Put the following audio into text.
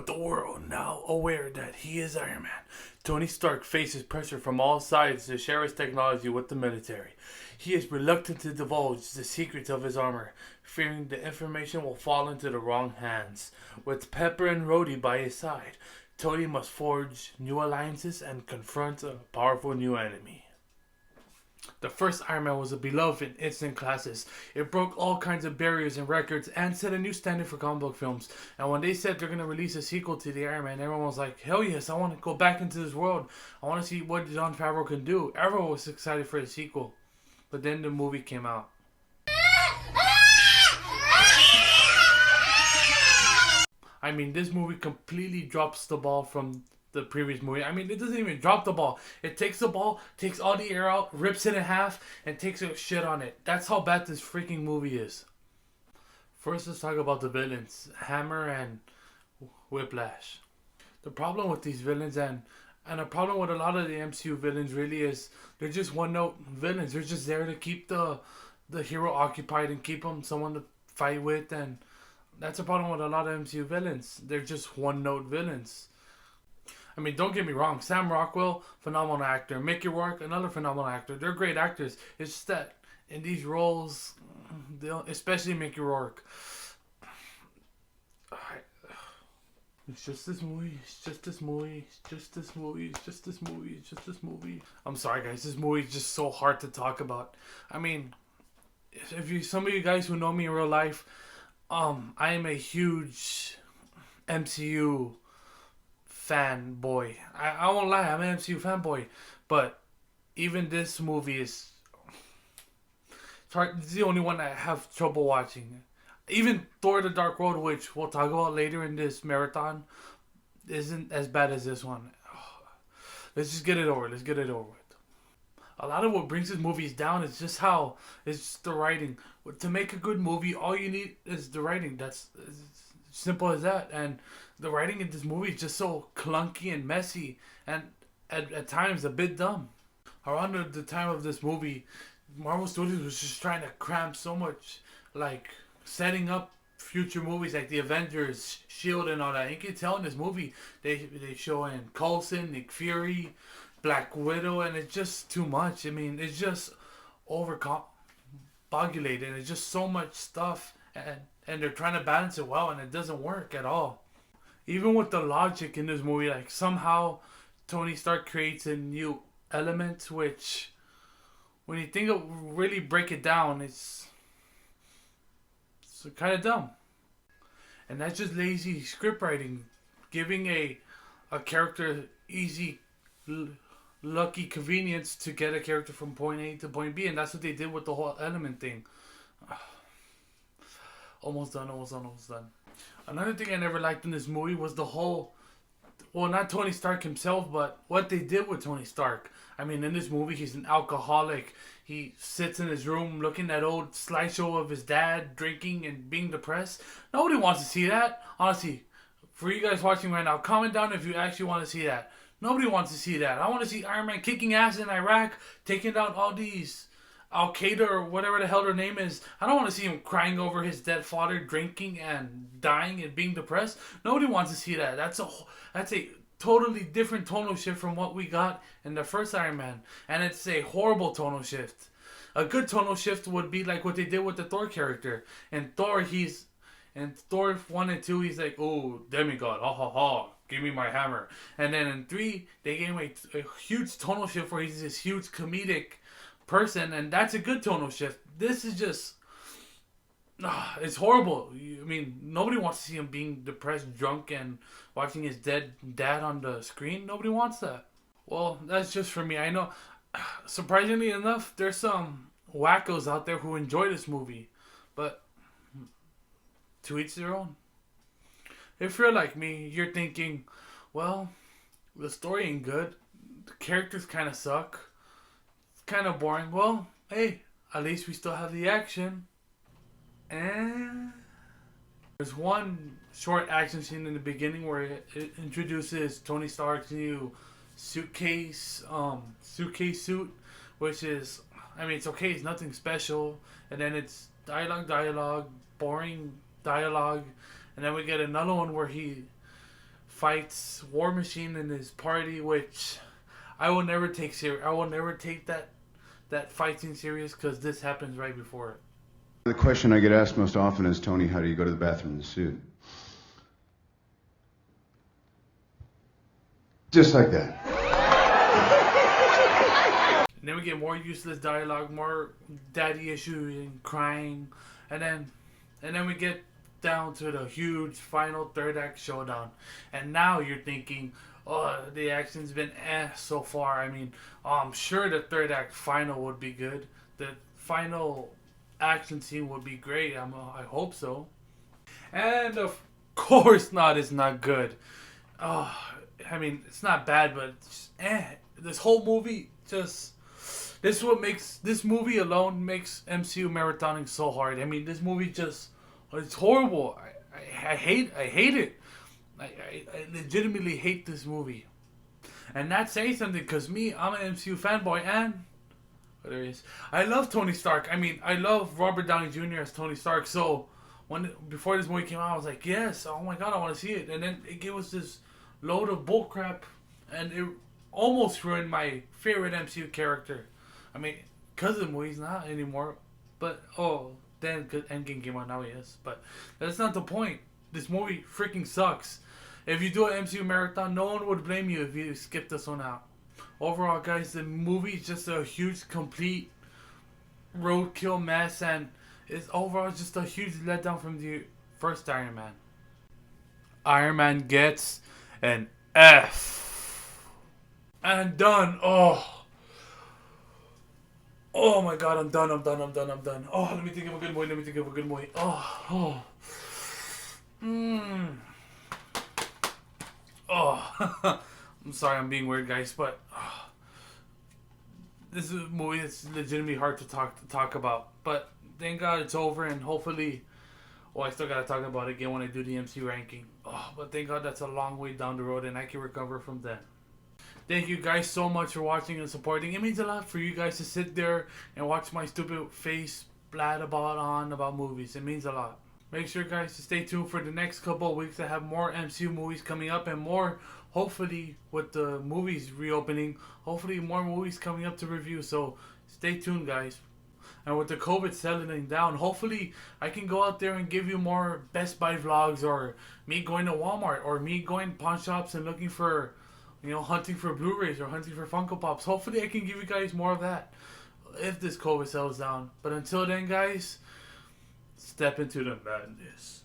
the world now aware that he is Iron Man, Tony Stark faces pressure from all sides to share his technology with the military. He is reluctant to divulge the secrets of his armor, fearing the information will fall into the wrong hands. With Pepper and Rhodey by his side, Tony must forge new alliances and confront a powerful new enemy. The first Iron Man was a beloved and instant classic. It broke all kinds of barriers and records and set a new standard for comic book films. And when they said they're going to release a sequel to the Iron Man, everyone was like, hell yes, I want to go back into this world. I want to see what Jon Favreau can do. Everyone was excited for the sequel. But then the movie came out. I mean, this movie completely drops the ball from the previous movie. I mean, it doesn't even drop the ball. It takes the ball, takes all the air out, rips it in half, and takes a shit on it. That's how bad this freaking movie is. First, let's talk about the villains. Hammer and Whiplash. The problem with these villains and a problem with a lot of the MCU villains really is they're just one-note villains. They're just there to keep the hero occupied and keep him someone to fight with, and that's a problem with a lot of MCU villains. They're just one-note villains. I mean, don't get me wrong. Sam Rockwell, phenomenal actor. Mickey Rourke, another phenomenal actor. They're great actors. It's just that in these roles, especially Mickey Rourke, it's just this movie. It's just this movie. It's just this movie. It's just this movie. It's just this movie. I'm sorry, guys. This movie is just so hard to talk about. I mean, some of you guys who know me in real life, I am a huge MCU fanboy. I won't lie, I'm an MCU fanboy. But even this movie is hard. It's the only one I have trouble watching. Even Thor: The Dark World, which we'll talk about later in this marathon, isn't as bad as this one. Let's just get it over. Let's get it over with. A lot of what brings this movies down is just how it's just the writing. To make a good movie, all you need is the writing. That's as simple as that. And the writing in this movie is just so clunky and messy, and at times a bit dumb. Around the time of this movie, Marvel Studios was just trying to cram so much, like setting up future movies like the Avengers, Shield, and all that. You can tell in this movie they show in Coulson, Nick Fury, Black Widow, and it's just too much. I mean, it's just overcompulated. It's just so much stuff, and they're trying to balance it well, and it doesn't work at all. Even with the logic in this movie, like somehow Tony Stark creates a new element, which when you think of really break it down, it's kind of dumb. And that's just lazy script writing, giving a character easy, lucky convenience to get a character from point A to point B, and that's what they did with the whole element thing. Almost done. Another thing I never liked in this movie was the whole, well, not Tony Stark himself, but what they did with Tony Stark. I mean, in this movie, he's an alcoholic. He sits in his room looking at old slideshow of his dad drinking and being depressed. Nobody wants to see that. Honestly, for you guys watching right now, comment down if you actually want to see that. Nobody wants to see that. I want to see Iron Man kicking ass in Iraq, taking down all these Al-Qaeda or whatever the hell their name is. I don't want to see him crying over his dead father, drinking and dying and being depressed. Nobody wants to see that. That's a totally different tonal shift from what we got in the first Iron Man. And it's a horrible tonal shift. A good tonal shift would be like what they did with the Thor character. And Thor 1 and 2, he's like, oh, demigod, ha ha ha, give me my hammer. And then in 3, they gave him a huge tonal shift where he's this huge comedic person, and that's a good tonal shift. This is just it's horrible. I mean, nobody wants to see him being depressed, drunk, and watching his dead dad on the screen. Nobody wants that. Well, that's just for me. I know, surprisingly enough, there's some wackos out there who enjoy this movie, but to each their own. If you're like me, you're thinking, well, the story ain't good, the characters kind of suck, kind of boring. Well, hey, at least we still have the action. And there's one short action scene in the beginning where it introduces Tony Stark's new suitcase suit, which is, I mean, it's okay, it's nothing special. And then it's dialogue, boring dialogue. And then we get another one where he fights War Machine in his party, which I will never take serious. I will never take that fight scene serious because this happens right before it. The question I get asked most often is, Tony, how do you go to the bathroom in the suit? Just like that. And then we get more useless dialogue, more daddy issues and crying, and then we get down to the huge final third act showdown. And now you're thinking, oh, the action's been so far. I mean, I'm sure the third act final would be good. The final action scene would be great. I hope so. And of course not, it's not good. I mean, it's not bad, but it's this whole movie just... This movie alone makes MCU marathoning so hard. I mean, this movie just... It's horrible. I hate it. I legitimately hate this movie. And that's saying something, because I'm an MCU fanboy, and... There he is. I love Tony Stark. I mean, I love Robert Downey Jr. as Tony Stark, so... Before this movie came out, I was like, yes, oh my god, I want to see it. And then it gave us this load of bullcrap, and it almost ruined my favorite MCU character. I mean, because the movie's not anymore, but then Endgame came out, now he is. But that's not the point. This movie freaking sucks. If you do an MCU marathon, no one would blame you if you skip this one out. Overall, guys, the movie is just a huge, complete roadkill mess, and it's overall just a huge letdown from the first Iron Man. Iron Man gets an F. And done. Oh my god, I'm done. Oh, let me think of a good movie. I'm sorry I'm being weird, guys, but this is a movie that's legitimately hard to talk about. But thank god it's over, and hopefully... Well, I still gotta talk about it again when I do the MC ranking. But thank god that's a long way down the road, and I can recover from that. Thank you guys so much for watching and supporting. It means a lot for you guys to sit there and watch my stupid face blat about movies. It means a lot. Make sure, guys, to stay tuned for the next couple of weeks. I have more MCU movies coming up, and more, hopefully, with the movies reopening, hopefully more movies coming up to review. So stay tuned, guys. And with the COVID settling down, hopefully I can go out there and give you more Best Buy vlogs, or me going to Walmart, or me going to pawn shops and looking for, hunting for Blu-rays or hunting for Funko Pops. Hopefully I can give you guys more of that if this COVID settles down. But until then, guys, step into the madness.